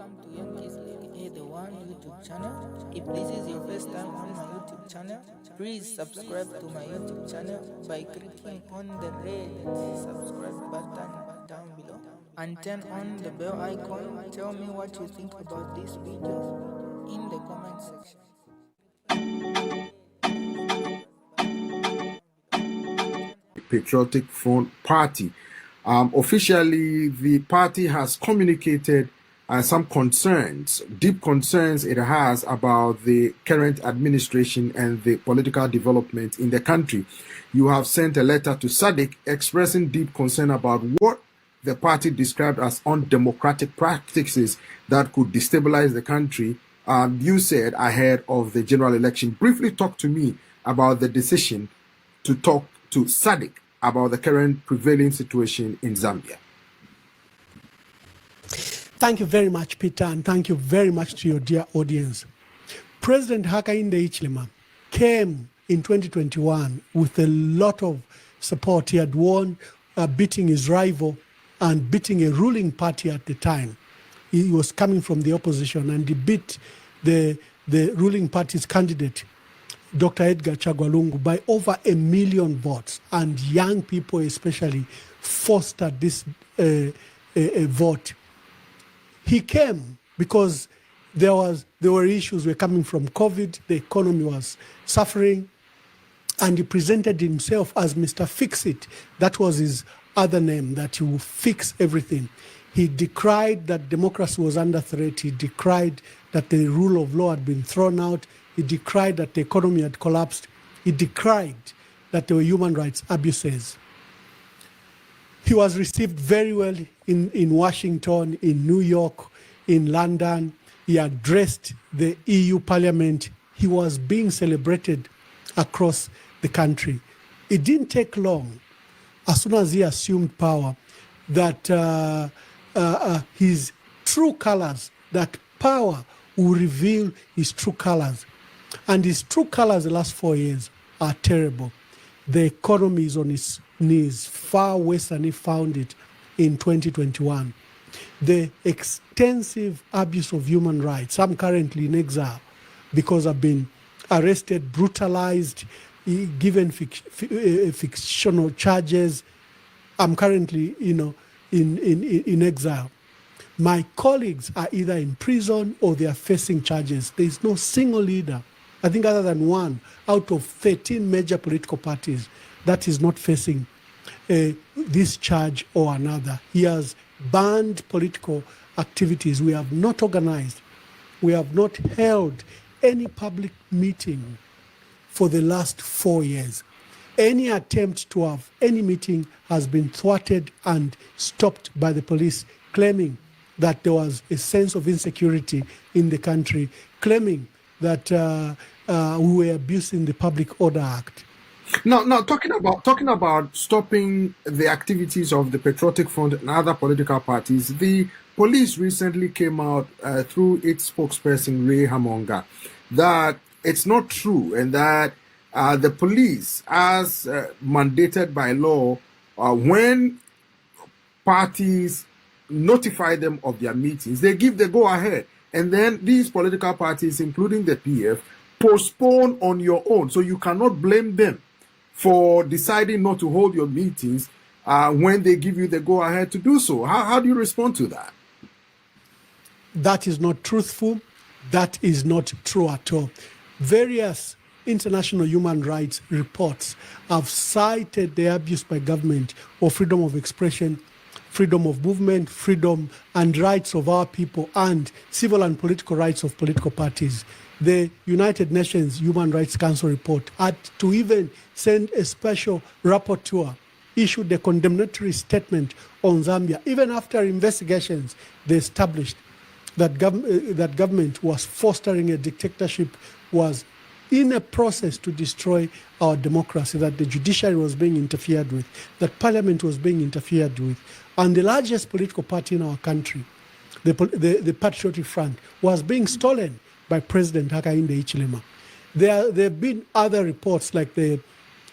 welcome to Young Kizzy, the one YouTube channel. If this is your first time on my YouTube channel, please subscribe to my YouTube channel by clicking on the red subscribe button down below and turn on the bell icon. Tell me what you think about this video in the comment section. Patriotic Front Party. Officially, the party has communicated some concerns, deep concerns it has about the current administration and the political development in the country. You have sent a letter to SADC expressing deep concern about what the party described as undemocratic practices that could destabilize the country, you said, ahead of the general election. Briefly talk to me about the decision to talk to SADC about the current prevailing situation in Zambia. Thank you very much, Peter, and thank you very much to your dear audience. President Hakainde Hichilema came in 2021 with a lot of support. He had won, beating his rival and beating a ruling party at the time. He was coming from the opposition and he beat the ruling party's candidate, Dr. Edgar Chagwalungu, by over 1 million votes, and young people especially fostered this vote. He came because there were issues were coming from COVID, the economy was suffering, and he presented himself as Mr. Fix-It. That was his other name, that he will fix everything. He decried that democracy was under threat. He decried that the rule of law had been thrown out. He decried that the economy had collapsed. He decried that there were human rights abuses. He was received very well in Washington, in New York, in London. He addressed the EU Parliament. He was being celebrated across the country. It didn't take long, as soon as he assumed power, that his true colors, that power will reveal his true colors. And his true colors the last 4 years are terrible. The economy is on its knees, far worse than he found it in 2021. The extensive abuse of human rights. I'm currently in exile because I've been arrested, brutalized, given fictional charges. I'm currently, in exile. My colleagues are either in prison or they are facing charges. There is no single leader, I think other than one, out of 13 major political parties that is not facing this charge or another. He has banned political activities. We have not organized. We have not held any public meeting for the last 4 years. Any attempt to have any meeting has been thwarted and stopped by the police, claiming that there was a sense of insecurity in the country, claiming that we were abusing the Public Order Act. Now, talking about stopping the activities of the Patriotic Front and other political parties, the police recently came out through its spokesperson, Ray Hamonga, that it's not true and that the police, as mandated by law, when parties notify them of their meetings, they give the go-ahead. And then these political parties, including the PF, postpone on your own. So you cannot blame them for deciding not to hold your meetings when they give you the go-ahead to do so. How do you respond to that? That is not truthful. That is not true at all. Various international human rights reports have cited the abuse by government of freedom of expression, freedom of movement, freedom and rights of our people, and civil and political rights of political parties. The United Nations Human Rights Council report had to even send a special rapporteur, issued a condemnatory statement on Zambia. Even after investigations, they established that government was fostering a dictatorship, was in a process to destroy our democracy, that the judiciary was being interfered with, that parliament was being interfered with. And the largest political party in our country, the Patriotic Front, was being stolen by President Hakainde Hichilema. There have been other reports like the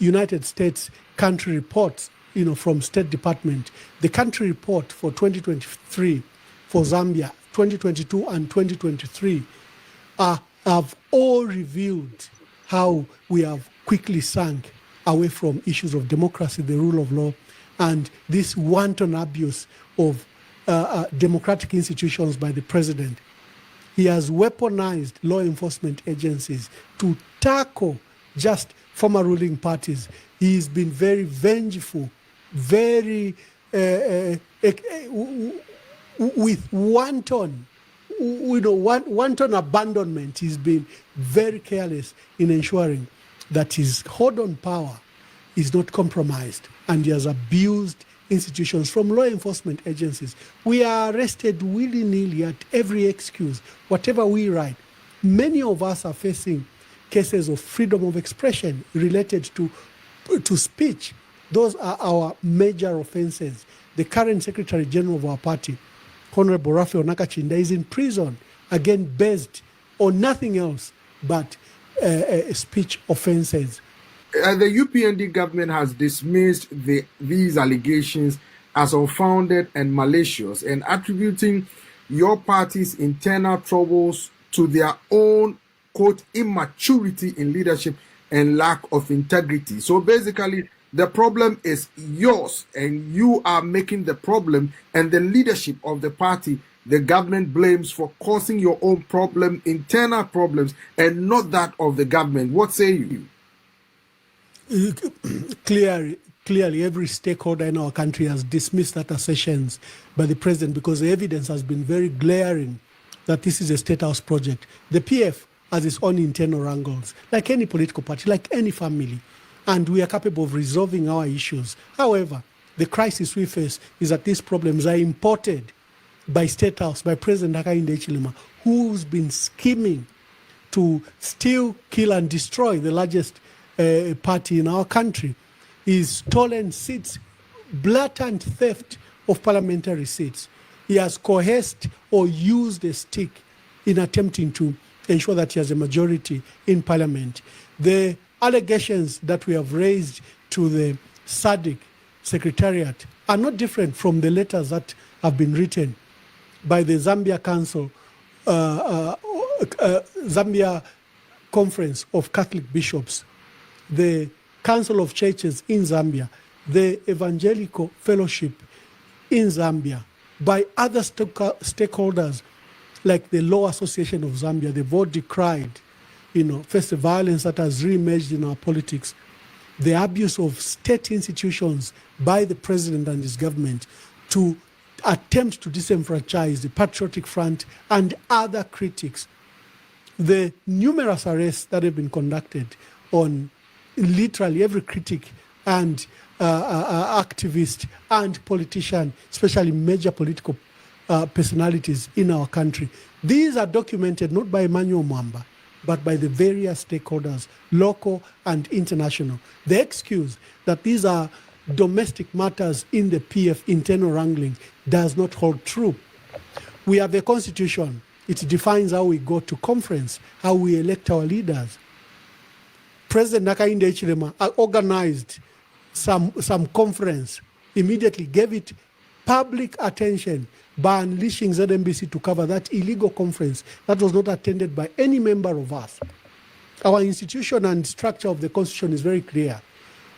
United States country reports, from State Department. The country report for 2023 for Zambia 2022 and 2023 have all revealed how we have quickly sunk away from issues of democracy, the rule of law, and this wanton abuse of democratic institutions by the president. He has weaponized law enforcement agencies to tackle just former ruling parties. He's been very vengeful, very with wanton abandonment. He's been very careless in ensuring that his hold on power is not compromised, and he has abused institutions from law enforcement agencies. We are arrested willy-nilly at every excuse, whatever we write. Many of us are facing cases of freedom of expression related to speech. Those are our major offenses. The current Secretary General of our party, Honorable Raphael Nakachinda, is in prison, again based on nothing else but speech offenses. The UPND government has dismissed these allegations as unfounded and malicious, and attributing your party's internal troubles to their own, quote, immaturity in leadership and lack of integrity. So basically, the problem is yours, and you are making the problem, and the leadership of the party, the government blames for causing your own problem, internal problems, and not that of the government. What say you? Clearly, every stakeholder in our country has dismissed that assertions by the president, because the evidence has been very glaring that this is a state house project. The PF has its own internal wrangles, like any political party, like any family, and we are capable of resolving our issues. However, the crisis we face is that these problems are imported by State House, by President Hakainde Hichilema, who's been scheming to steal, kill, and destroy the largest party in our country. He's stolen seats, blatant theft of parliamentary seats. He has coerced or used a stick in attempting to ensure that he has a majority in parliament. The allegations that we have raised to the SADC Secretariat are not different from the letters that have been written by the Zambia Council, Zambia Conference of Catholic Bishops, the Council of Churches in Zambia, the Evangelical Fellowship in Zambia, by other stakeholders like the Law Association of Zambia. They've all decried, first the violence that has re-emerged in our politics, the abuse of state institutions by the president and his government to attempt to disenfranchise the Patriotic Front and other critics, the numerous arrests that have been conducted on literally every critic and activist and politician, especially major political personalities in our country. These are documented not by Emmanuel Mwamba, but by the various stakeholders, local and international. The excuse that these are domestic matters in the PF internal wrangling does not hold true. We have a constitution. It defines how we go to conference, how we elect our leaders. President Hakainde Hichilema organized some conference, immediately gave it public attention by unleashing ZMBC to cover that illegal conference that was not attended by any member of us. Our institution and structure of the constitution is very clear.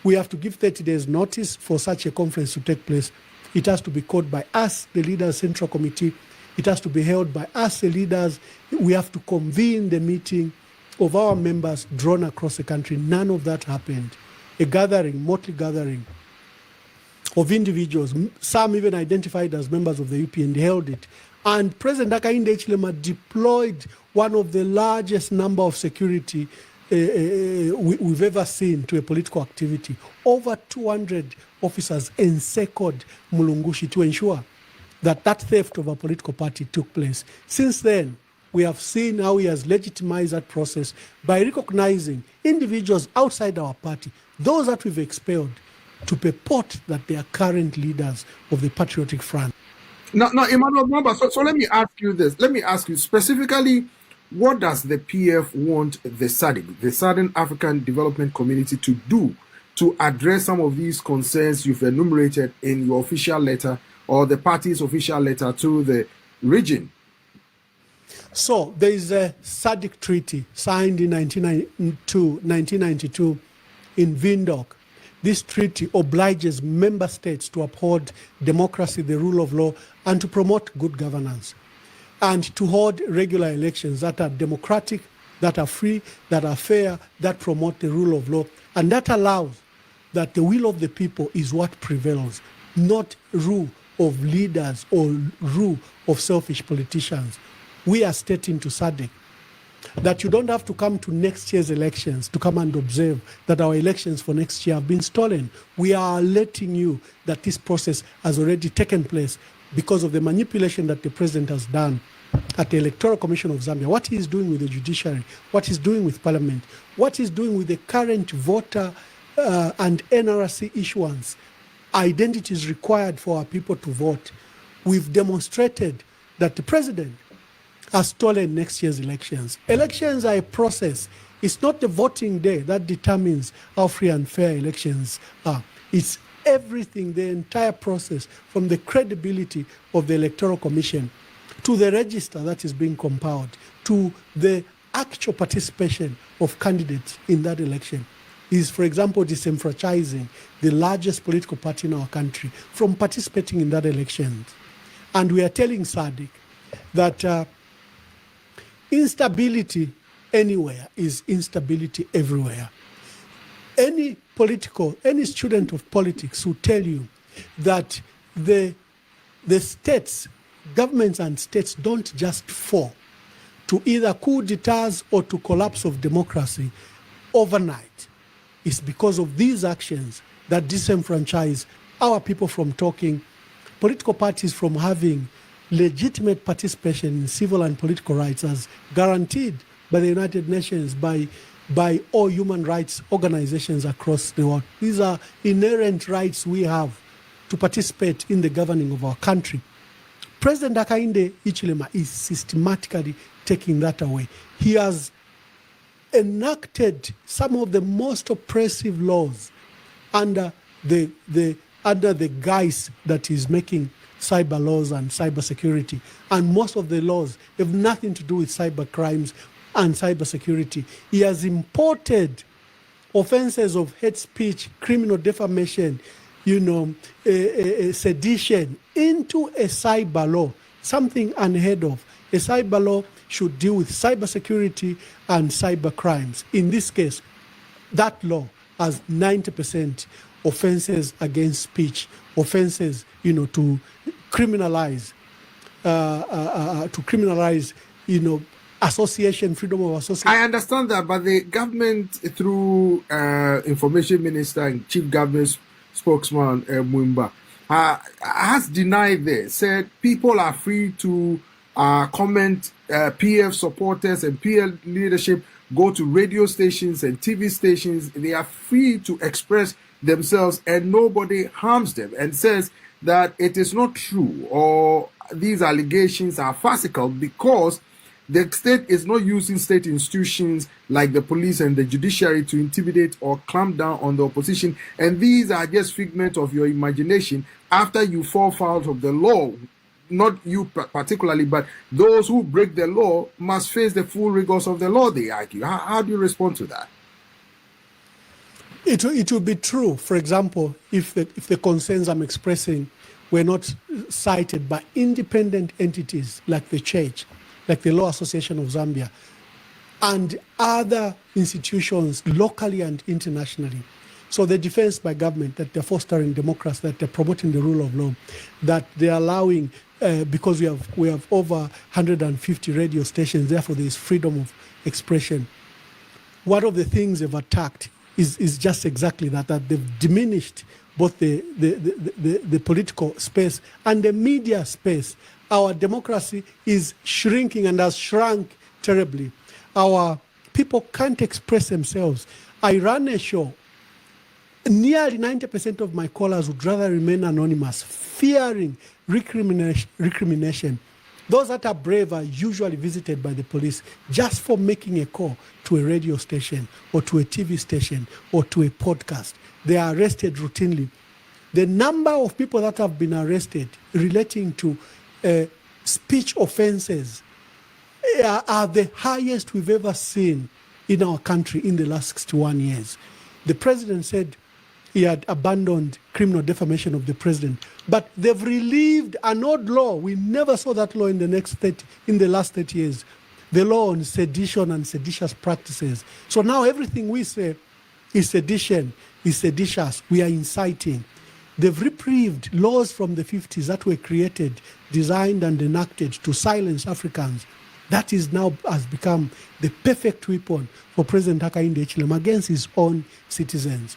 We have to give 30 days notice for such a conference to take place. It has to be called by us, the leaders' central committee. It has to be held by us, the leaders. We have to convene the meeting of our members drawn across the country. None of that happened. A gathering, motley gathering of individuals, some even identified as members of the UPND, held it. And President Hakainde Hichilema deployed one of the largest number of security we've ever seen to a political activity. Over 200 officers encircled Mulungushi to ensure that theft of a political party took place. Since then, we have seen how he has legitimized that process by recognizing individuals outside our party, those that we've expelled, to purport that they are current leaders of the Patriotic Front. Now, Emmanuel Mwamba, so let me ask you this. Let me ask you specifically, what does the PF want the SADC, the Southern African Development Community, to do to address some of these concerns you've enumerated in your official letter or the party's official letter to the region? So there is a SADC treaty signed in 1992 in Windhoek. This treaty obliges member states to uphold democracy, the rule of law, and to promote good governance, and to hold regular elections that are democratic, that are free, that are fair, that promote the rule of law, and that allows that the will of the people is what prevails, not rule of leaders or rule of selfish politicians. We are stating to SADC that you don't have to come to next year's elections to come and observe that our elections for next year have been stolen. We are alerting you that this process has already taken place because of the manipulation that the president has done at the Electoral Commission of Zambia, what he's doing with the judiciary, what he's doing with parliament, what he's doing with the current voter and NRC issuance, identities required for our people to vote. We've demonstrated that the president has stolen next year's elections. Elections are a process. It's not the voting day that determines how free and fair elections are. It's everything, the entire process, from the credibility of the Electoral Commission to the register that is being compiled, to the actual participation of candidates in that election, is, for example, disenfranchising the largest political party in our country from participating in that election. And we are telling SADC that instability anywhere is instability everywhere. Any student of politics will tell you that the states, governments and states don't just fall to either coup d'etats or to collapse of democracy overnight. It's because of these actions that disenfranchise our people from talking, political parties from having legitimate participation in civil and political rights as guaranteed by the United Nations, by all human rights organizations across the world. These are inherent rights we have to participate in the governing of our country. President Hakainde Hichilema is systematically taking that away. He has enacted some of the most oppressive laws under the guise that he's making cyber laws and cyber security. And most of the laws have nothing to do with cyber crimes and cyber security. He has imported offenses of hate speech, criminal defamation, sedition into a cyber law, something unheard of. A cyber law should deal with cyber security and cyber crimes. In this case, that law has 90% offenses against speech, offenses, to criminalize, association, freedom of association. I understand that, but the government, through Information Minister and Chief Government Spokesman Mwamba, has denied this, said people are free to comment, PF supporters and PF leadership go to radio stations and TV stations. They are free to express themselves and nobody harms them, and says that it is not true or these allegations are farcical because the state is not using state institutions like the police and the judiciary to intimidate or clamp down on the opposition, and these are just figments of your imagination after you fall foul of the law. Not you particularly, but those who break the law must face the full rigors of the law, they argue. How do you respond to that? It will be true, for example, if the concerns I'm expressing were not cited by independent entities like the church, like the Law Association of Zambia, and other institutions locally and internationally. So the defense by government that they're fostering democracy, that they're promoting the rule of law, that they're allowing, because we have over 150 radio stations, therefore there is freedom of expression. One of the things they've attacked is just exactly that they've diminished both the political space and the media space. Our democracy is shrinking and has shrunk terribly. Our people can't express themselves. I run a show. Nearly 90% of my callers would rather remain anonymous, fearing recrimination. Those that are brave are usually visited by the police just for making a call to a radio station or to a TV station or to a podcast. They are arrested routinely. The number of people that have been arrested relating to speech offenses are the highest we've ever seen in our country in the last 61 years. The president said he had abandoned criminal defamation of the president, but they've relieved an old law. We never saw that law in the last 30 years. The law on sedition and seditious practices. So now everything we say is sedition, is seditious. We are inciting. They've reprieved laws from the 50s that were created, designed and enacted to silence Africans. That is now has become the perfect weapon for President Hakainde Hichilema against his own citizens.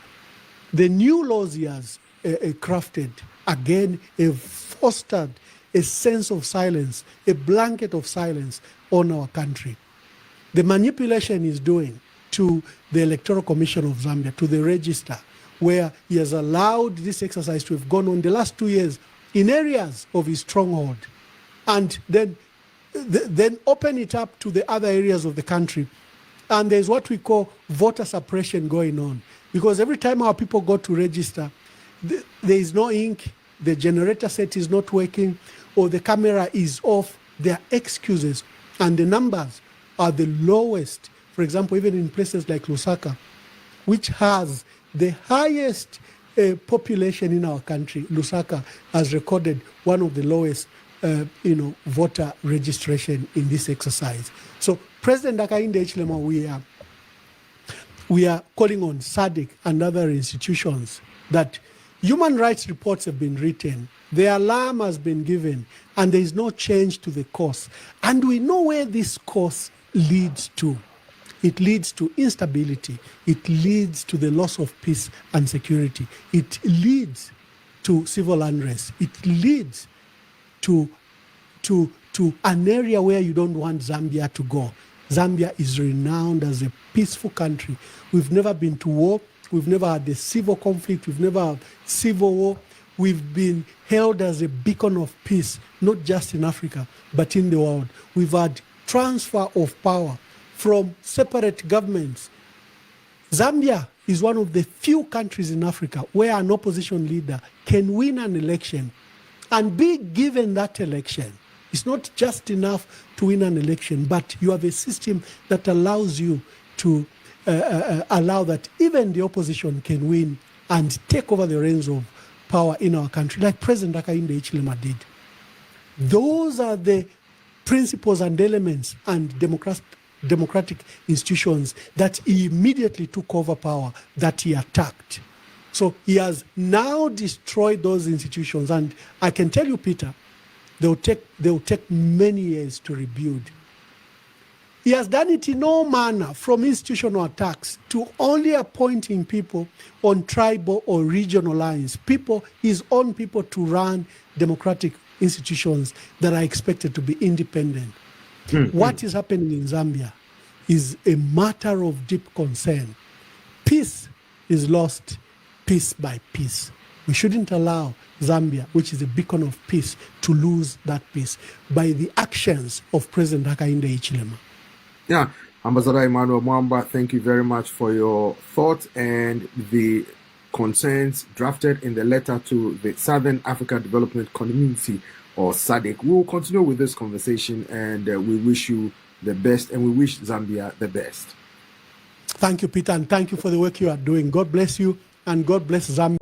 The new laws he has crafted, again, have fostered a sense of silence, a blanket of silence on our country. The manipulation he's doing to the Electoral Commission of Zambia, to the register, where he has allowed this exercise to have gone on the last 2 years in areas of his stronghold, and then open it up to the other areas of the country. And there's what we call voter suppression going on. Because every time our people go to register, there is no ink, the generator set is not working, or the camera is off. There are excuses. And the numbers are the lowest. For example, even in places like Lusaka, which has the highest population in our country, Lusaka has recorded one of the lowest voter registration in this exercise. So President Hakainde Hichilema, we are calling on SADC and other institutions that human rights reports have been written, the alarm has been given, and there is no change to the course. And we know where this course leads to. It leads to instability. It leads to the loss of peace and security. It leads to civil unrest. It leads to an area where you don't want Zambia to go. Zambia is renowned as a peaceful country. We've never been to war. We've never had a civil conflict. We've never had civil war. We've been held as a beacon of peace, not just in Africa, but in the world. We've had transfer of power from separate governments. Zambia is one of the few countries in Africa where an opposition leader can win an election and be given that election. It's not just enough to win an election, but you have a system that allows you to allow that even the opposition can win and take over the reins of power in our country, like President Hakainde Hichilema did. Those are the principles and elements and democratic institutions that he immediately took over power, that he attacked. So he has now destroyed those institutions, and I can tell you, Peter, they will take many years to rebuild. He has done it in all manner, from institutional attacks to only appointing people on tribal or regional lines, his own people, to run democratic institutions that are expected to be independent. What is happening in Zambia is a matter of deep concern. Peace is lost piece by piece. We shouldn't allow Zambia, which is a beacon of peace, to lose that peace by the actions of President Hakainde Hichilema. Yeah, Ambassador Emmanuel Mwamba, thank you very much for your thoughts and the concerns drafted in the letter to the Southern Africa Development Community, or SADC. We will continue with this conversation, and we wish you the best, and we wish Zambia the best. Thank you, Peter, and thank you for the work you are doing. God bless you, and God bless Zambia.